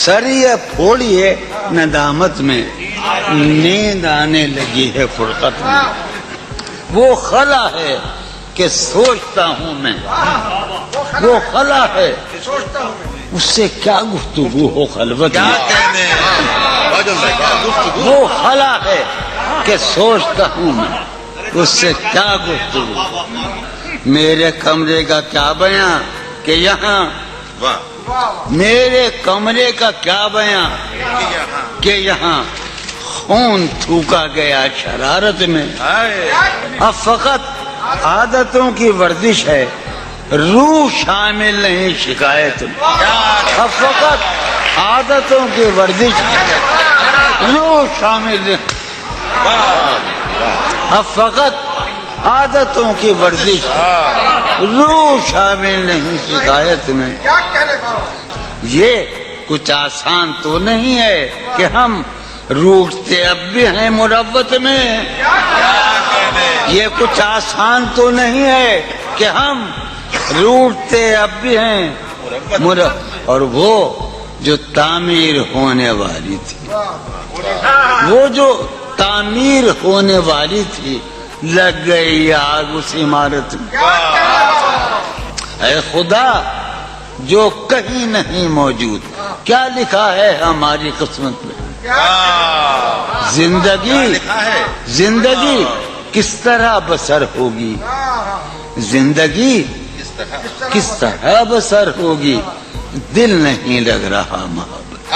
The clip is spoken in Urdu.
سر یہ پھوڑیے ندامت میں، نیند آنے لگی ہے فرقت میں، وہ خلا ہے کہ سوچتا ہوں میں، وہ خلا ہے اس سے کیا گفتگو ہو خلوت میں، وہ خلا ہے کہ سوچتا ہوں میں، اس سے کیا گفتگو، میرے کمرے کا کیا بیاں کہ یہاں، میرے کمرے کا کیا بیاں کہ یہاں خون تھوکا گیا شرارت میں، اب فقط عادتوں کی ورزش ہے، روح شامل نہیں شکایت میں، اب فقط عادتوں کی ورزش ہے، روح شامل نہیں، اب فقط عادتوں کی ورزش ہے، روح شامل نہیں شکایت میں۔ یہ کچھ آسان تو نہیں ہے کہ ہم روٹتے اب بھی ہیں مروت میں، یہ کچھ آسان تو نہیں ہے کہ ہم روٹتے اب بھی ہیں اور وہ جو تعمیر ہونے والی تھی، وہ جو تعمیر ہونے والی تھی لگ گئی آگ اس عمارت میں، اے خدا جو کہیں نہیں موجود، کیا لکھا ہے ہماری قسمت میں، زندگی کس طرح بسر ہوگی، زندگی کس طرح بسر ہوگی، دل نہیں لگ رہا محبت۔